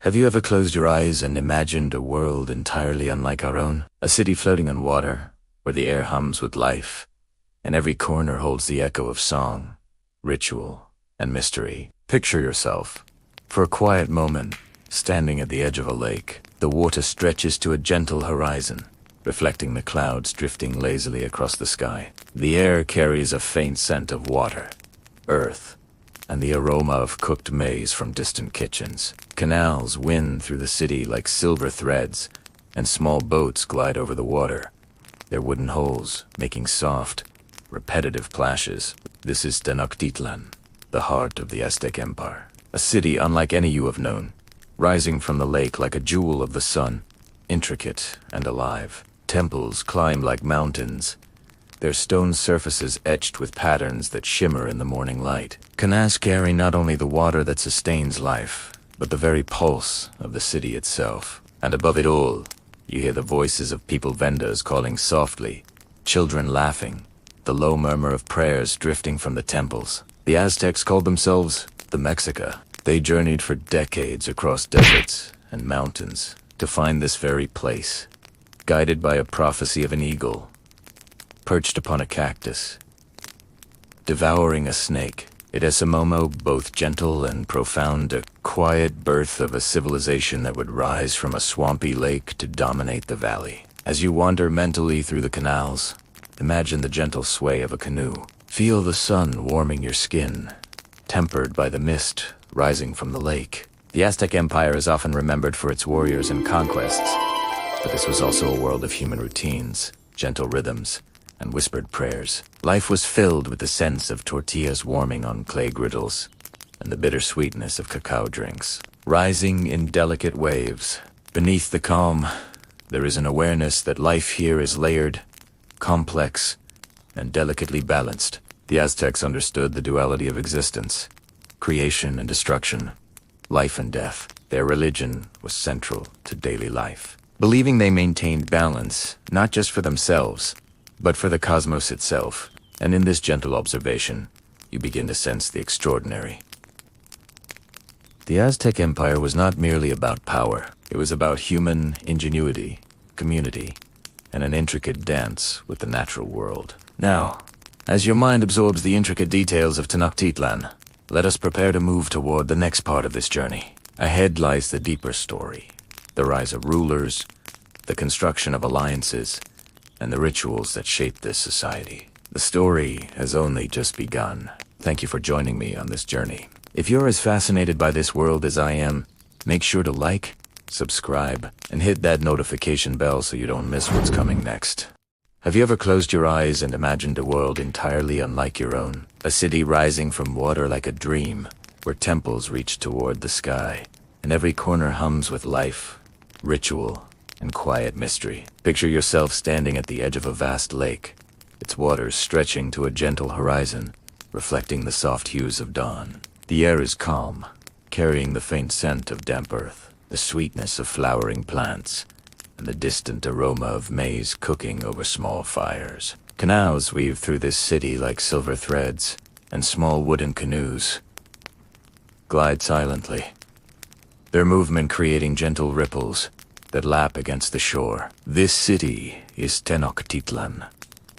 Have you ever closed your eyes and imagined a world entirely unlike our own? A city floating on water, where the air hums with life, and every corner holds the echo of song, ritual, and mystery. Picture yourself, for a quiet moment, standing at the edge of a lake. The water stretches to a gentle horizon, reflecting the clouds drifting lazily across the sky. The air carries a faint scent of water, earth, and the aroma of cooked maize from distant kitchens. Canals wind through the city like silver threads, and small boats glide over the water, their wooden hulls making soft, repetitive plashes. This is Tenochtitlán, the heart of the Aztec Empire. A city unlike any you have known, rising from the lake like a jewel of the sun, intricate and alive. Temples climb like mountains, their stone surfaces etched with patterns that shimmer in the morning light. Canals carry not only the water that sustains life, but the very pulse of the city itself. And above it all, you hear the voices of people vendors calling softly, children laughing, the low murmur of prayers drifting from the temples. The Aztecs called themselves the Mexica. They journeyed for decades across deserts and mountains to find this very place, guided by a prophecy of an eagle, perched upon a cactus, devouring a snake. It is a moment both gentle and profound, a quiet birth of a civilization that would rise from a swampy lake to dominate the valley. As you wander mentally through the canals, imagine the gentle sway of a canoe. Feel the sun warming your skin, tempered by the mist rising from the lake. The Aztec Empire is often remembered for its warriors and conquests, but this was also a world of human routines, gentle rhythms, and whispered prayers. Life was filled with the sense of tortillas warming on clay griddles, and the bittersweetness of cacao drinks, rising in delicate waves. Beneath the calm, there is an awareness that life here is layered, complex, and delicately balanced. The Aztecs understood the duality of existence, creation and destruction, life and death. Their religion was central to daily life, believing they maintained balance, not just for themselves, but for the cosmos itself. And in this gentle observation, you begin to sense the extraordinary. The Aztec Empire was not merely about power. It was about human ingenuity, community, and an intricate dance with the natural world. Now, as your mind absorbs the intricate details of Tenochtitlan, let us prepare to move toward the next part of this journey. Ahead lies the deeper story, the rise of rulers, the construction of alliances, and the rituals that shape this society. The story has only just begun. Thank you for joining me on this journey. If you're as fascinated by this world as I am, make sure to like, subscribe, and hit that notification bell so you don't miss what's coming next. Have you ever closed your eyes and imagined a world entirely unlike your own? A city rising from water like a dream, where temples reach toward the sky, and every corner hums with life, ritual, and quiet mystery. Picture yourself standing at the edge of a vast lake, its waters stretching to a gentle horizon, reflecting the soft hues of dawn. The air is calm, carrying the faint scent of damp earth, the sweetness of flowering plants, and the distant aroma of maize cooking over small fires. Canals weave through this city like silver threads, and small wooden canoes glide silently, their movement creating gentle ripples that lap against the shore. This city is Tenochtitlan,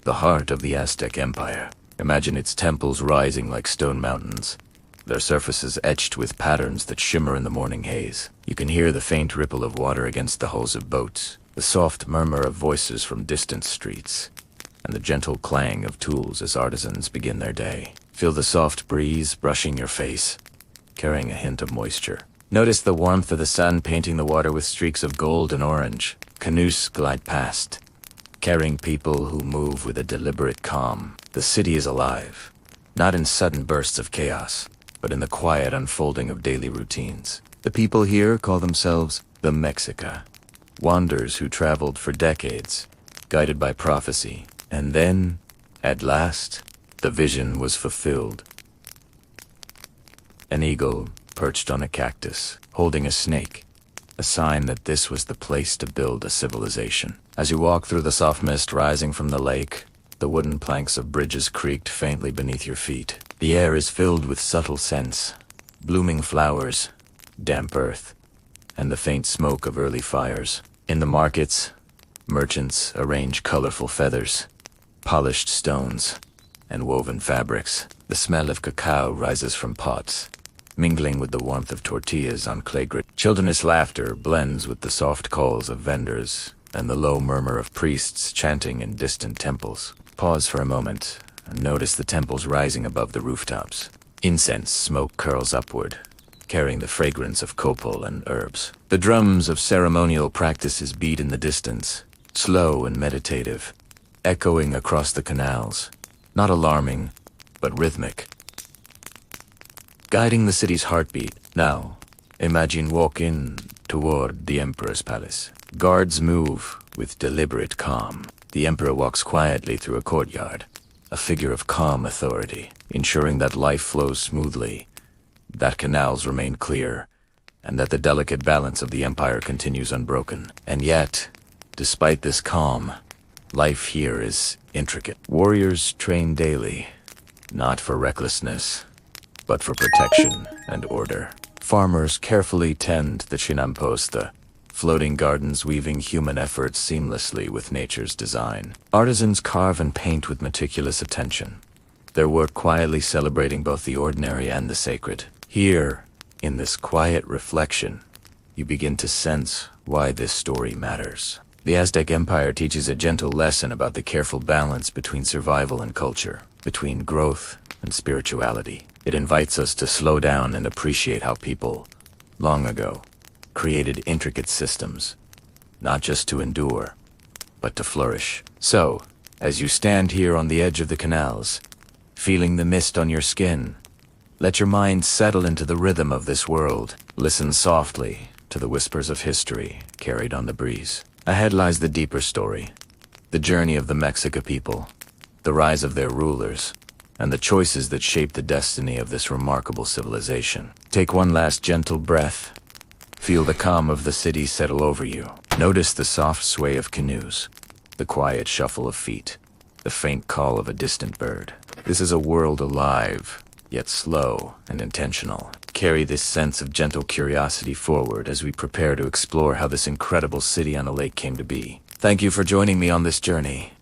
the heart of the Aztec Empire. Imagine its temples rising like stone mountains, their surfaces etched with patterns that shimmer in the morning haze. You can hear the faint ripple of water against the hulls of boats, the soft murmur of voices from distant streets, and the gentle clang of tools as artisans begin their day. Feel the soft breeze brushing your face, carrying a hint of moisture. Notice the warmth of the sun painting the water with streaks of gold and orange. Canoes glide past, carrying people who move with a deliberate calm. The city is alive, not in sudden bursts of chaos, but in the quiet unfolding of daily routines. The people here call themselves the Mexica, wanderers who traveled for decades, guided by prophecy. And then, at last, the vision was fulfilled. An eagle perched on a cactus, holding a snake, a sign that this was the place to build a civilization. As you walk through the soft mist rising from the lake, the wooden planks of bridges creaked faintly beneath your feet. The air is filled with subtle scents, blooming flowers, damp earth, and the faint smoke of early fires. In the markets, merchants arrange colorful feathers, polished stones, and woven fabrics. The smell of cacao rises from pots, mingling with the warmth of tortillas on clay grit. Children's laughter blends with the soft calls of vendors and the low murmur of priests chanting in distant temples. Pause for a moment and notice the temples rising above the rooftops. Incense smoke curls upward, carrying the fragrance of copal and herbs. The drums of ceremonial practices beat in the distance, slow and meditative, echoing across the canals, not alarming, but rhythmic, guiding the city's heartbeat. Now, imagine walking toward the Emperor's palace. Guards move with deliberate calm. The Emperor walks quietly through a courtyard, a figure of calm authority, ensuring that life flows smoothly, that canals remain clear, and that the delicate balance of the empire continues unbroken. And yet, despite this calm, life here is intricate. Warriors train daily, not for recklessness, but for protection and order. Farmers carefully tend the chinamposta, floating gardens weaving human efforts seamlessly with nature's design. Artisans carve and paint with meticulous attention, their work quietly celebrating both the ordinary and the sacred. Here, in this quiet reflection, you begin to sense why this story matters. The Aztec Empire teaches a gentle lesson about the careful balance between survival and culture, between growth and spirituality. It invites us to slow down and appreciate how people, long ago, created intricate systems, not just to endure, but to flourish. So, as you stand here on the edge of the canals, feeling the mist on your skin, let your mind settle into the rhythm of this world. Listen softly to the whispers of history carried on the breeze. Ahead lies the deeper story, the journey of the Mexica people, the rise of their rulers, and the choices that shape the destiny of this remarkable civilization. Take one last gentle breath. Feel the calm of the city settle over you. Notice the soft sway of canoes, the quiet shuffle of feet, the faint call of a distant bird. This is a world alive, yet slow and intentional. Carry this sense of gentle curiosity forward as we prepare to explore how this incredible city on a lake came to be. Thank you for joining me on this journey.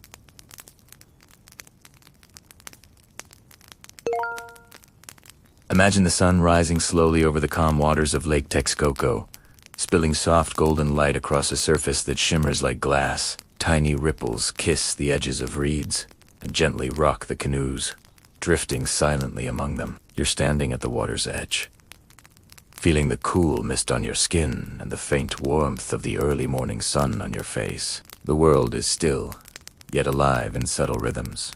Imagine the sun rising slowly over the calm waters of Lake Texcoco, spilling soft golden light across a surface that shimmers like glass. Tiny ripples kiss the edges of reeds and gently rock the canoes, drifting silently among them. You're standing at the water's edge, feeling the cool mist on your skin and the faint warmth of the early morning sun on your face. The world is still, yet alive in subtle rhythms.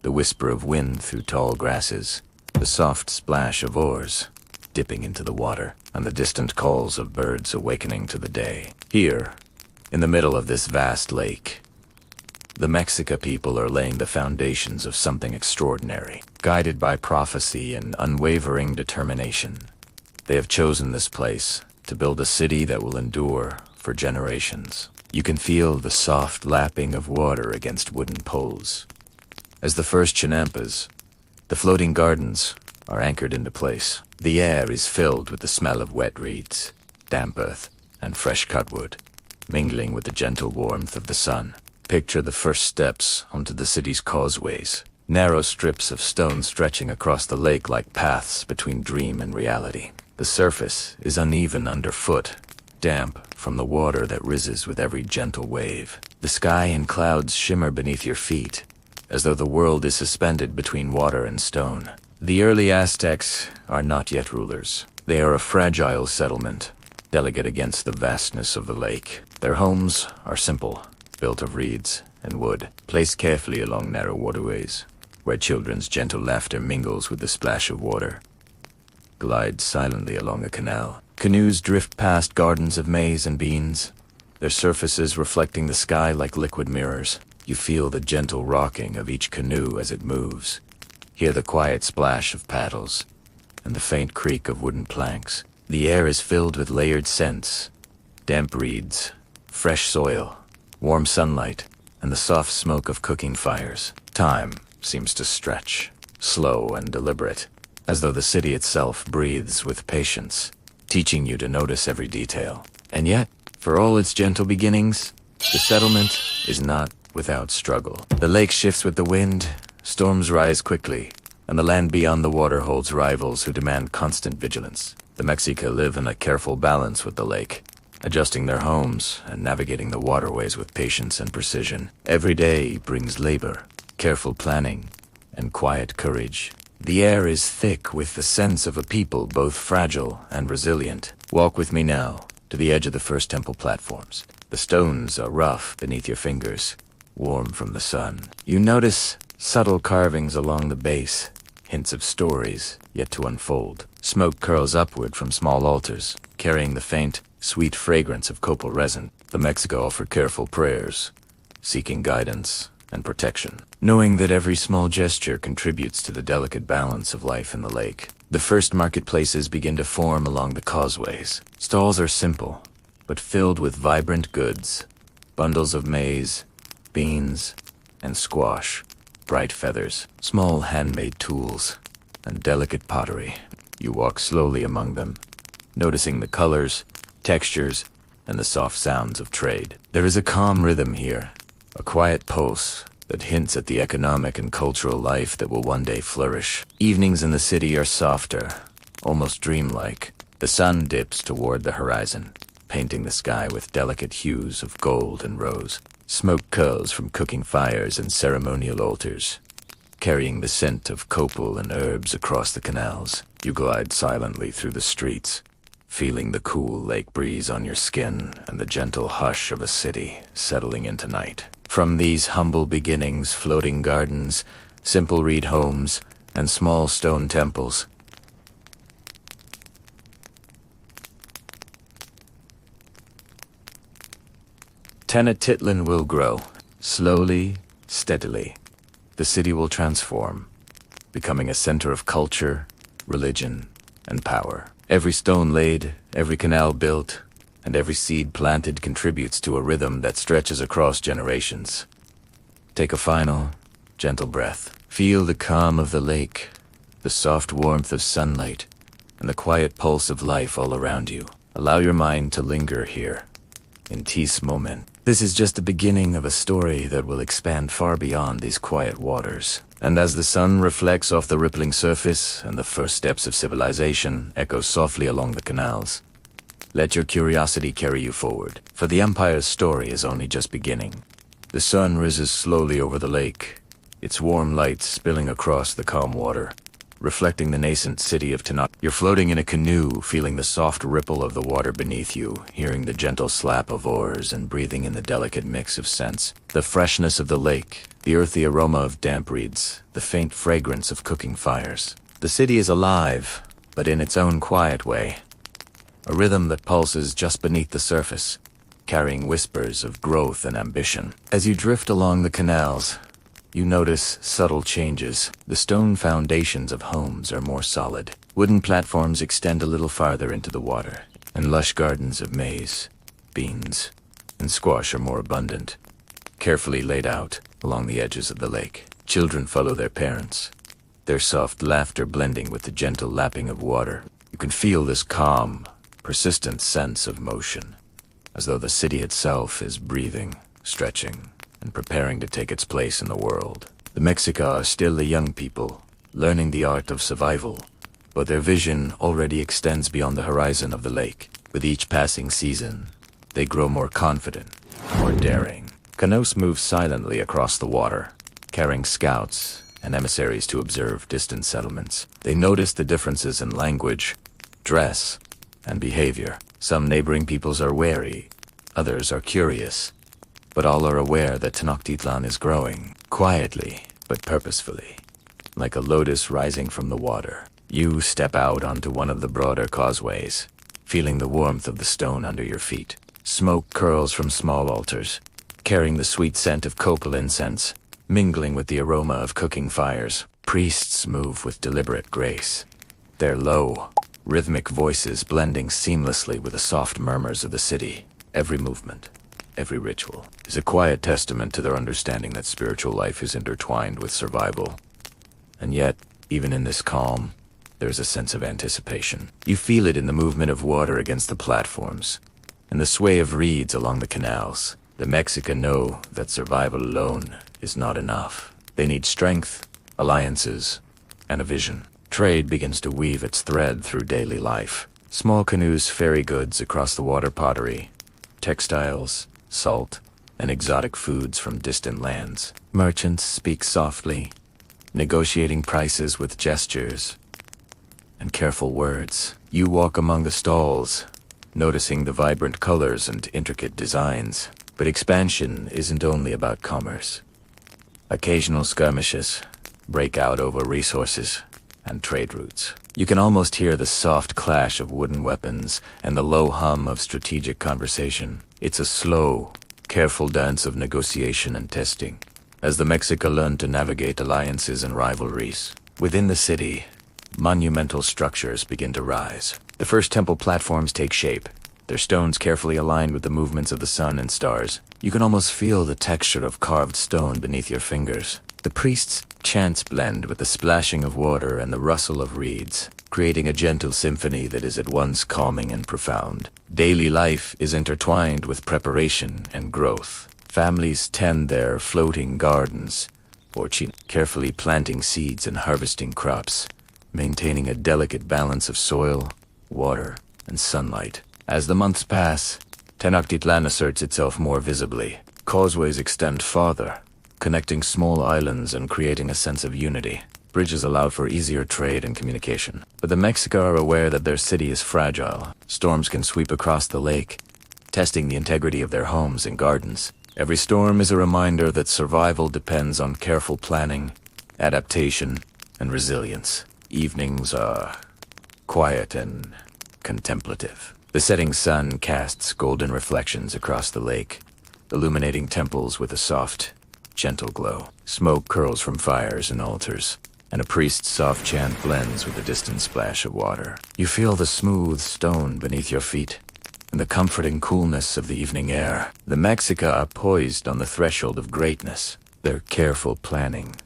The whisper of wind through tall grasses, the soft splash of oars dipping into the water, and the distant calls of birds awakening to the day. Here, in the middle of this vast lake, the Mexica people are laying the foundations of something extraordinary. Guided by prophecy and unwavering determination, they have chosen this place to build a city that will endure for generations. You can feel the soft lapping of water against wooden poles. As the first chinampas, the floating gardens are anchored into place. The air is filled with the smell of wet reeds, damp earth, and fresh cut wood, mingling with the gentle warmth of the sun. Picture the first steps onto the city's causeways, narrow strips of stone stretching across the lake like paths between dream and reality. The surface is uneven underfoot, damp from the water that rises with every gentle wave. The sky and clouds shimmer beneath your feet, as though the world is suspended between water and stone. The early Aztecs are not yet rulers. They are a fragile settlement, delicate against the vastness of the lake. Their homes are simple, built of reeds and wood, placed carefully along narrow waterways, where children's gentle laughter mingles with the splash of water. Glide silently along a canal. Canoes drift past gardens of maize and beans, their surfaces reflecting the sky like liquid mirrors. You feel the gentle rocking of each canoe as it moves. Hear the quiet splash of paddles and the faint creak of wooden planks. The air is filled with layered scents, damp reeds, fresh soil, warm sunlight, and the soft smoke of cooking fires. Time seems to stretch, slow and deliberate, as though the city itself breathes with patience teaching you to notice every detail. And yet, for all its gentle beginnings, the settlement is not without struggle. The lake shifts with the wind, storms rise quickly, and the land beyond the water holds rivals who demand constant vigilance. The Mexica live in a careful balance with the lake, adjusting their homes and navigating the waterways with patience and precision. Every day brings labor, careful planning, and quiet courage. The air is thick with the sense of a people both fragile and resilient. Walk with me now to the edge of the first temple platforms. The stones are rough beneath your fingers, warm from the sun. You notice subtle carvings along the base, hints of stories yet to unfold. Smoke curls upward from small altars, carrying the faint, sweet fragrance of copal resin. The Mexica offer careful prayers, seeking guidance and protection, knowing that every small gesture contributes to the delicate balance of life in the lake. The first marketplaces begin to form along the causeways. Stalls are simple, but filled with vibrant goods, bundles of maize, beans, and squash, bright feathers, small handmade tools, and delicate pottery. You walk slowly among them, noticing the colors, textures, and the soft sounds of trade. There is a calm rhythm here, a quiet pulse that hints at the economic and cultural life that will one day flourish. Evenings in the city are softer, almost dreamlike. The sun dips toward the horizon, painting the sky with delicate hues of gold and rose. Smoke curls from cooking fires and ceremonial altars, carrying the scent of copal and herbs across the canals. You glide silently through the streets, feeling the cool lake breeze on your skin and the gentle hush of a city settling into night. From these humble beginnings, floating gardens, simple reed homes, and small stone temples, Tenochtitlan will grow, slowly, steadily. The city will transform, becoming a center of culture, religion, and power. Every stone laid, every canal built, and every seed planted contributes to a rhythm that stretches across generations. Take a final, gentle breath. Feel the calm of the lake, the soft warmth of sunlight, and the quiet pulse of life all around you. Allow your mind to linger here, in this moment. This is just the beginning of a story that will expand far beyond these quiet waters. And as the sun reflects off the rippling surface and the first steps of civilization echo softly along the canals, let your curiosity carry you forward, for the Empire's story is only just beginning. The sun rises slowly over the lake, its warm light spilling across the calm water, reflecting the nascent city of Tenochtitlan. You're floating in a canoe, feeling the soft ripple of the water beneath you, hearing the gentle slap of oars and breathing in the delicate mix of scents. The freshness of the lake, the earthy aroma of damp reeds, the faint fragrance of cooking fires. The city is alive, but in its own quiet way. A rhythm that pulses just beneath the surface, carrying whispers of growth and ambition. As you drift along the canals, you notice subtle changes. The stone foundations of homes are more solid. Wooden platforms extend a little farther into the water, and lush gardens of maize, beans, and squash are more abundant, carefully laid out along the edges of the lake. Children follow their parents, their soft laughter blending with the gentle lapping of water. You can feel this calm, persistent sense of motion, as though the city itself is breathing, stretching, and preparing to take its place in the world. The Mexica are still a young people, learning the art of survival, but their vision already extends beyond the horizon of the lake. With each passing season, they grow more confident, more daring. Canoes move silently across the water, carrying scouts and emissaries to observe distant settlements. They notice the differences in language, dress, and behavior. Some neighboring peoples are wary, others are curious, but all are aware that Tenochtitlan is growing, quietly but purposefully, like a lotus rising from the water. You step out onto one of the broader causeways, feeling the warmth of the stone under your feet. Smoke curls from small altars, carrying the sweet scent of copal incense, mingling with the aroma of cooking fires. Priests move with deliberate grace, their low, rhythmic voices blending seamlessly with the soft murmurs of the city. Every movement, every ritual, is a quiet testament to their understanding that spiritual life is intertwined with survival. And yet, even in this calm, there's a sense of anticipation. You feel it in the movement of water against the platforms, and the sway of reeds along the canals. The Mexican know that survival alone is not enough. They need strength, alliances, and a vision. Trade begins to weave its thread through daily life. Small canoes ferry goods across the water, pottery, textiles, salt, and exotic foods from distant lands. Merchants speak softly, negotiating prices with gestures and careful words. You walk among the stalls, noticing the vibrant colors and intricate designs. But expansion isn't only about commerce. Occasional skirmishes break out over resources and trade routes. You can almost hear the soft clash of wooden weapons and the low hum of strategic conversation. It's a slow, careful dance of negotiation and testing, as the Mexica learn to navigate alliances and rivalries. Within the city, monumental structures begin to rise. The first temple platforms take shape, their stones carefully aligned with the movements of the sun and stars. You can almost feel the texture of carved stone beneath your fingers. The priests' chants blend with the splashing of water and the rustle of reeds, creating a gentle symphony that is at once calming and profound. Daily life is intertwined with preparation and growth. Families tend their floating gardens, or carefully planting seeds and harvesting crops, maintaining a delicate balance of soil, water, and sunlight. As the months pass, Tenochtitlán asserts itself more visibly. Causeways extend farther, connecting small islands and creating a sense of unity. Bridges allow for easier trade and communication. But the Mexica are aware that their city is fragile. Storms can sweep across the lake, testing the integrity of their homes and gardens. Every storm is a reminder that survival depends on careful planning, adaptation, and resilience. Evenings are quiet and contemplative. The setting sun casts golden reflections across the lake, illuminating temples with a soft, gentle glow. Smoke curls from fires and altars, and a priest's soft chant blends with the distant splash of water. You feel the smooth stone beneath your feet, and the comforting coolness of the evening air. The Mexica are poised on the threshold of greatness. Their careful planning,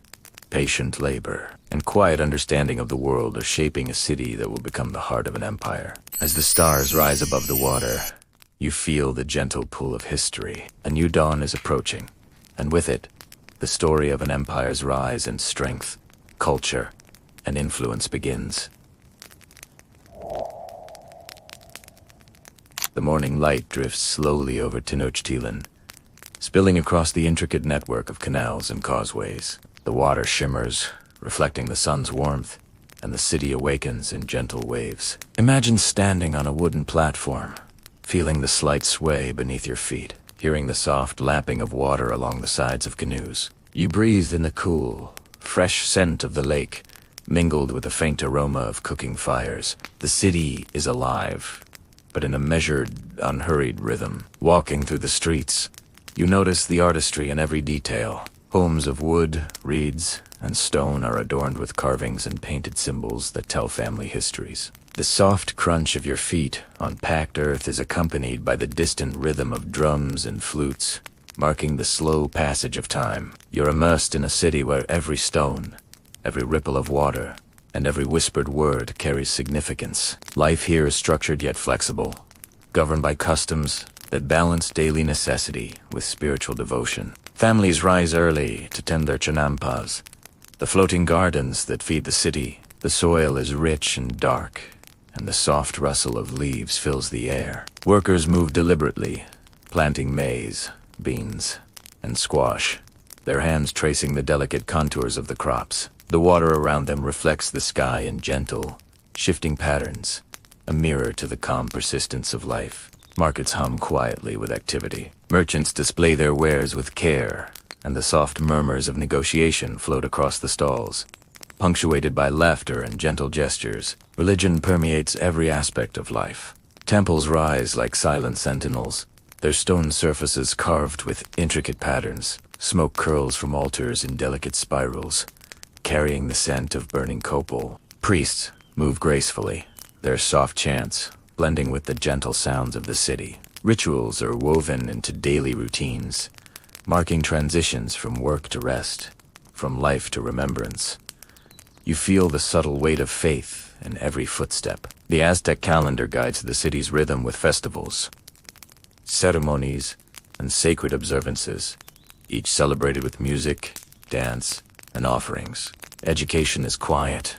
patient labor, and quiet understanding of the world are shaping a city that will become the heart of an empire. As the stars rise above the water, you feel the gentle pull of history. A new dawn is approaching, and with it, the story of an empire's rise in strength, culture, and influence begins. The morning light drifts slowly over Tenochtitlán, spilling across the intricate network of canals and causeways. The water shimmers, reflecting the sun's warmth, and the city awakens in gentle waves. Imagine standing on a wooden platform, feeling the slight sway beneath your feet, hearing the soft lapping of water along the sides of canoes. You breathe in the cool, fresh scent of the lake, mingled with the faint aroma of cooking fires. The city is alive, but in a measured, unhurried rhythm. Walking through the streets, you notice the artistry in every detail. Homes of wood, reeds, and stone are adorned with carvings and painted symbols that tell family histories. The soft crunch of your feet on packed earth is accompanied by the distant rhythm of drums and flutes, marking the slow passage of time. You're immersed in a city where every stone, every ripple of water, and every whispered word carries significance. Life here is structured yet flexible, governed by customs that balance daily necessity with spiritual devotion. Families rise early to tend their chinampas, the floating gardens that feed the city. The soil is rich and dark, and the soft rustle of leaves fills the air. Workers move deliberately, planting maize, beans, and squash, their hands tracing the delicate contours of the crops. The water around them reflects the sky in gentle, shifting patterns, a mirror to the calm persistence of life. Markets hum quietly with activity. Merchants display their wares with care, and the soft murmurs of negotiation float across the stalls, punctuated by laughter and gentle gestures. Religion permeates every aspect of life. Temples rise like silent sentinels, their stone surfaces carved with intricate patterns. Smoke curls from altars in delicate spirals, carrying the scent of burning copal. Priests move gracefully, their soft chants blending with the gentle sounds of the city. Rituals are woven into daily routines, marking transitions from work to rest, from life to remembrance. You feel the subtle weight of faith in every footstep. The Aztec calendar guides the city's rhythm with festivals, ceremonies, and sacred observances, each celebrated with music, dance, and offerings. Education is quiet,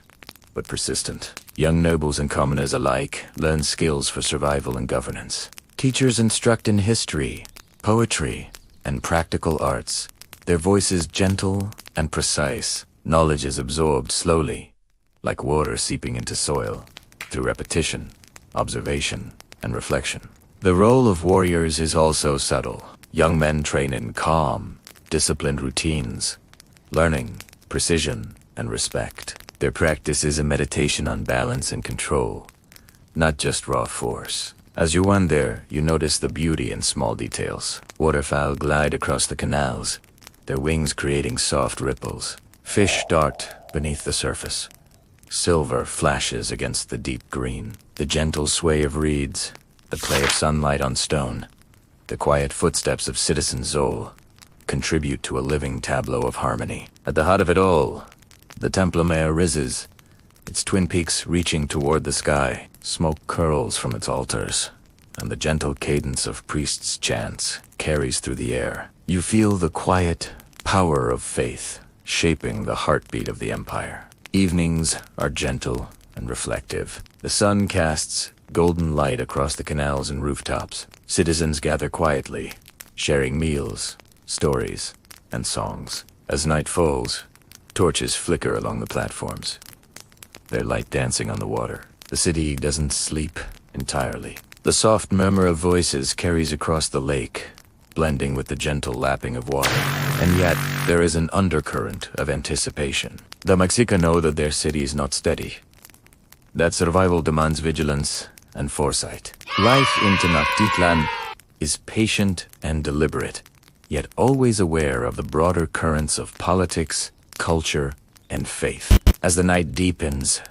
but persistent. Young nobles and commoners alike learn skills for survival and governance. Teachers instruct in history, poetry, and practical arts, their voices gentle and precise. Knowledge is absorbed slowly, like water seeping into soil, through repetition, observation, and reflection. The role of warriors is also subtle. Young men train in calm, disciplined routines, learning, precision, and respect. Their practice is a meditation on balance and control, not just raw force. As you wander, you notice the beauty in small details. Waterfowl glide across the canals, their wings creating soft ripples. Fish dart beneath the surface. Silver flashes against the deep green. The gentle sway of reeds, the play of sunlight on stone, the quiet footsteps of citizen Zol contribute to a living tableau of harmony. At the heart of it all, the Templo Mayor rises, its twin peaks reaching toward the sky. Smoke curls from its altars, and the gentle cadence of priests' chants carries through the air. You feel the quiet power of faith shaping the heartbeat of the empire. Evenings are gentle and reflective. The sun casts golden light across the canals and rooftops. Citizens gather quietly, sharing meals, stories, and songs. As night falls, torches flicker along the platforms, their light dancing on the water. The city doesn't sleep entirely. The soft murmur of voices carries across the lake, blending with the gentle lapping of water. And yet, there is an undercurrent of anticipation. The Mexica know that their city is not steady, that survival demands vigilance and foresight. Life in Tenochtitlán is patient and deliberate, yet always aware of the broader currents of politics, culture, and faith. As the night deepens,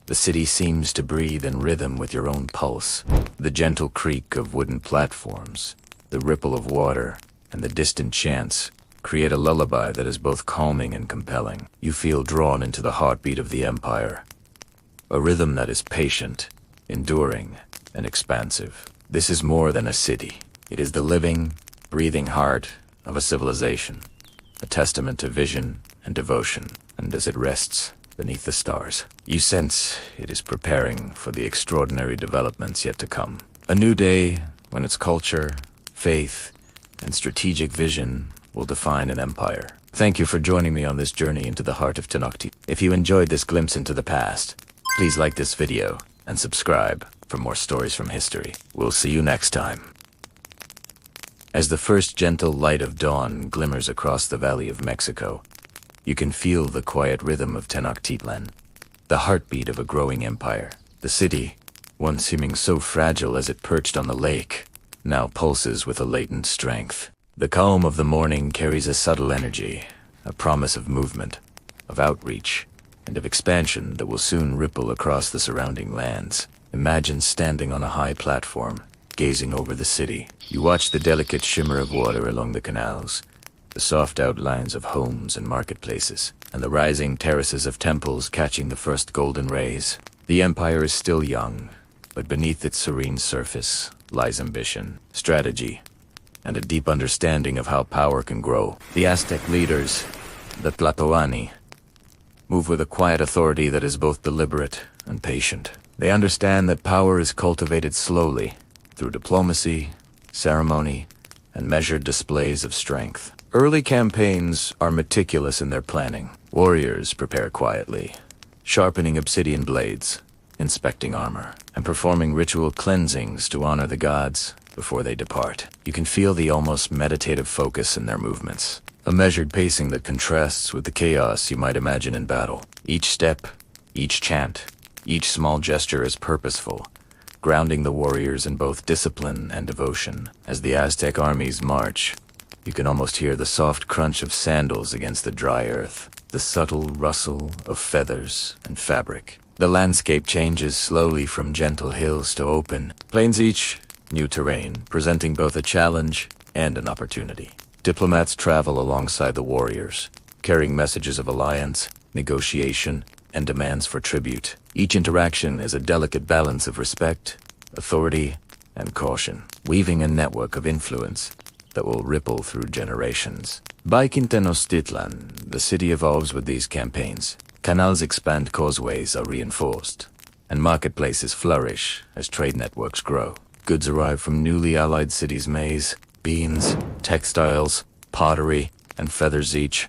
the city seems to breathe in rhythm with your own pulse. The gentle creak of wooden platforms, the ripple of water, and the distant chants create a lullaby that is both calming and compelling. You feel drawn into the heartbeat of the empire, a rhythm that is patient, enduring, and expansive. This is more than a city. It is the living, breathing heart of a civilization, a testament to vision and devotion. And as it rests beneath the stars, you sense it is preparing for the extraordinary developments yet to come. A new day when its culture, faith, and strategic vision will define an empire. Thank you for joining me on this journey into the heart of Tenochtitlan. If you enjoyed this glimpse into the past, please like this video and subscribe for more stories from history. We'll see you next time. As the first gentle light of dawn glimmers across the Valley of Mexico, you can feel the quiet rhythm of Tenochtitlan, the heartbeat of a growing empire. The city, once seeming so fragile as it perched on the lake, now pulses with a latent strength. The calm of the morning carries a subtle energy, a promise of movement, of outreach, and of expansion that will soon ripple across the surrounding lands. Imagine standing on a high platform, gazing over the city. You watch the delicate shimmer of water along the canals, the soft outlines of homes and marketplaces, and the rising terraces of temples catching the first golden rays. The empire is still young, but beneath its serene surface lies ambition, strategy, and a deep understanding of how power can grow. The Aztec leaders, the Tlatoani, move with a quiet authority that is both deliberate and patient. They understand that power is cultivated slowly, through diplomacy, ceremony, and measured displays of strength. Early campaigns are meticulous in their planning. Warriors prepare quietly, sharpening obsidian blades, inspecting armor, and performing ritual cleansings to honor the gods before they depart. You can feel the almost meditative focus in their movements, a measured pacing that contrasts with the chaos you might imagine in battle. Each step, each chant, each small gesture is purposeful, grounding the warriors in both discipline and devotion. As the Aztec armies march, you can almost hear the soft crunch of sandals against the dry earth, the subtle rustle of feathers and fabric. The landscape changes slowly from gentle hills to open plains, each new terrain presenting both a challenge and an opportunity. Diplomats travel alongside the warriors, carrying messages of alliance, negotiation, and demands for tribute. Each interaction is a delicate balance of respect, authority, and caution, weaving a network of influence that will ripple through generations. Back in Tenochtitlan, the city evolves with these campaigns. Canals expand, causeways are reinforced, and marketplaces flourish as trade networks grow. Goods arrive from newly allied cities: maize, beans, textiles, pottery, and feathers, each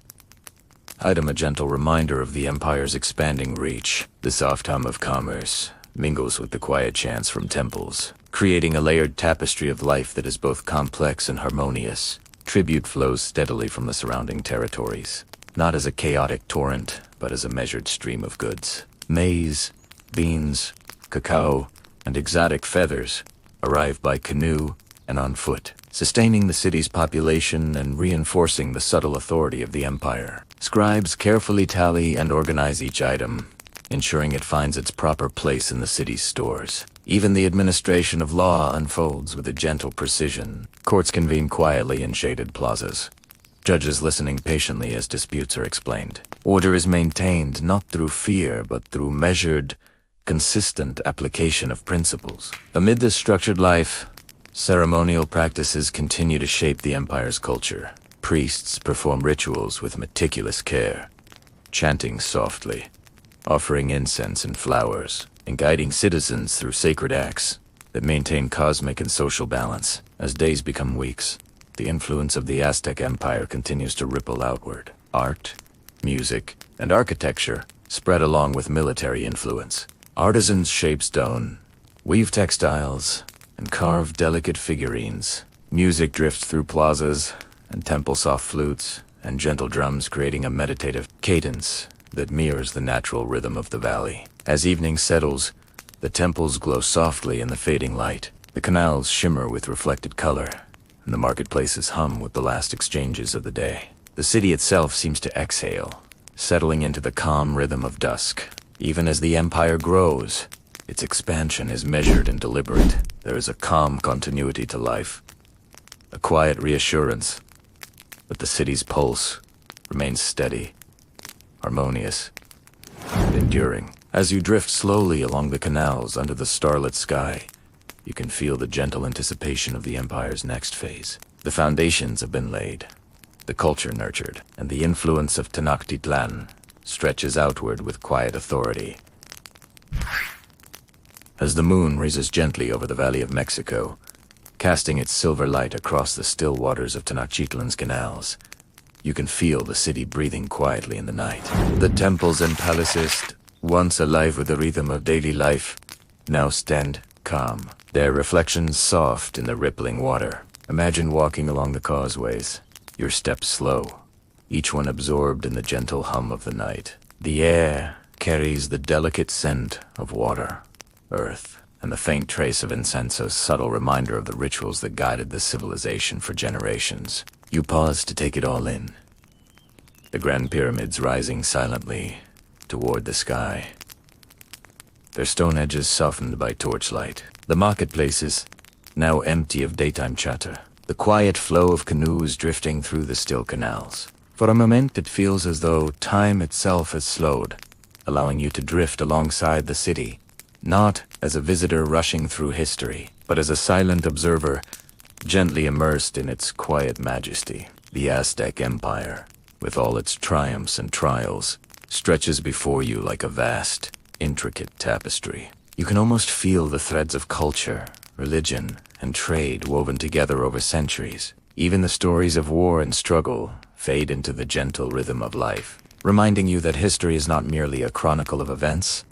item a gentle reminder of the empire's expanding reach. The soft hum of commerce mingles with the quiet chants from temples, creating a layered tapestry of life that is both complex and harmonious. Tribute flows steadily from the surrounding territories, not as a chaotic torrent, but as a measured stream of goods. Maize, beans, cacao, and exotic feathers arrive by canoe and on foot, sustaining the city's population and reinforcing the subtle authority of the empire. Scribes carefully tally and organize each item, ensuring it finds its proper place in the city's stores. Even the administration of law unfolds with a gentle precision. Courts convene quietly in shaded plazas, judges listening patiently as disputes are explained. Order is maintained not through fear, but through measured, consistent application of principles. Amid this structured life, ceremonial practices continue to shape the empire's culture. Priests perform rituals with meticulous care, chanting softly, offering incense and flowers, and guiding citizens through sacred acts that maintain cosmic and social balance. As days become weeks, the influence of the Aztec Empire continues to ripple outward. Art, music, and architecture spread along with military influence. Artisans shape stone, weave textiles, and carve delicate figurines. Music drifts through plazas and temple soft flutes and gentle drums, creating a meditative cadence that mirrors the natural rhythm of the valley. As evening settles, the temples glow softly in the fading light. The canals shimmer with reflected color, and the marketplaces hum with the last exchanges of the day. The city itself seems to exhale, settling into the calm rhythm of dusk. Even as the empire grows, its expansion is measured and deliberate. There is a calm continuity to life, a quiet reassurance that the city's pulse remains steady, harmonious, and enduring. As you drift slowly along the canals under the starlit sky, you can feel the gentle anticipation of the empire's next phase. The foundations have been laid, the culture nurtured, and the influence of Tenochtitlán stretches outward with quiet authority. As the moon raises gently over the Valley of Mexico, casting its silver light across the still waters of Tenochtitlan's canals, you can feel the city breathing quietly in the night. The temples and palaces, once alive with the rhythm of daily life, now stand calm, their reflections soft in the rippling water. Imagine walking along the causeways, your steps slow, each one absorbed in the gentle hum of the night. The air carries the delicate scent of water, earth, and the faint trace of incense, a subtle reminder of the rituals that guided the civilization for generations. You pause to take it all in. The grand pyramids rising silently toward the sky, their stone edges softened by torchlight. The marketplaces, now empty of daytime chatter. The quiet flow of canoes drifting through the still canals. For a moment it feels as though time itself has slowed, allowing you to drift alongside the city, not as a visitor rushing through history, but as a silent observer, gently immersed in its quiet majesty. The Aztec Empire, with all its triumphs and trials, stretches before you like a vast, intricate tapestry. You can almost feel the threads of culture, religion, and trade woven together over centuries. Even the stories of war and struggle fade into the gentle rhythm of life, reminding you that history is not merely a chronicle of events,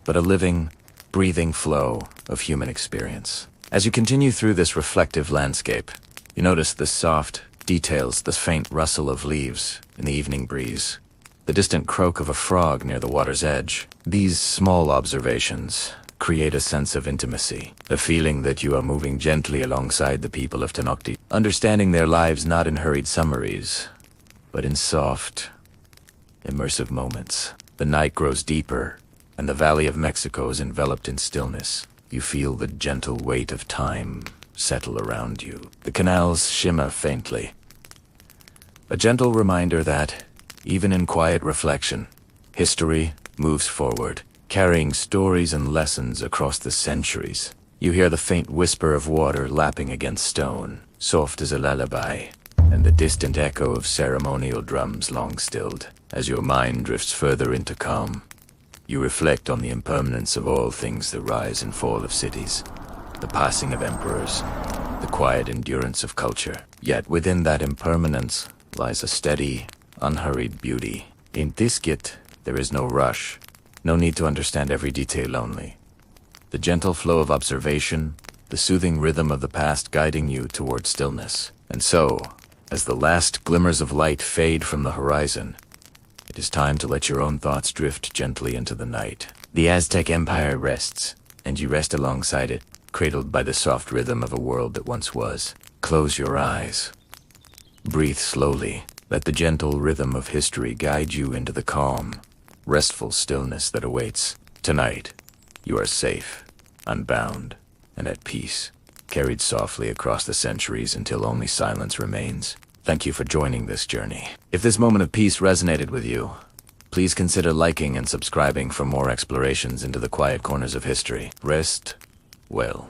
but a living, breathing flow of human experience. As you continue through this reflective landscape, you notice the soft details, the faint rustle of leaves in the evening breeze, the distant croak of a frog near the water's edge. These small observations create a sense of intimacy, a feeling that you are moving gently alongside the people of Tenochtitlan, understanding their lives not in hurried summaries, but in soft, immersive moments. The night grows deeper, and the Valley of Mexico is enveloped in stillness. You feel the gentle weight of time settle around you. The canals shimmer faintly, a gentle reminder that, even in quiet reflection, history moves forward, carrying stories and lessons across the centuries. You hear the faint whisper of water lapping against stone, soft as a lullaby, and the distant echo of ceremonial drums long stilled. As your mind drifts further into calm, you reflect on the impermanence of all things, the rise and fall of cities, the passing of emperors, the quiet endurance of culture. Yet within that impermanence lies a steady, unhurried beauty. In Tisquit, there is no rush, no need to understand every detail only. The gentle flow of observation, the soothing rhythm of the past guiding you toward stillness. And so, as the last glimmers of light fade from the horizon, it is time to let your own thoughts drift gently into the night. The Aztec Empire rests, and you rest alongside it, cradled by the soft rhythm of a world that once was. Close your eyes. Breathe slowly. Let the gentle rhythm of history guide you into the calm, restful stillness that awaits. Tonight, you are safe, unbound, and at peace, carried softly across the centuries until only silence remains. Thank you for joining this journey. If this moment of peace resonated with you, please consider liking and subscribing for more explorations into the quiet corners of history. Rest well.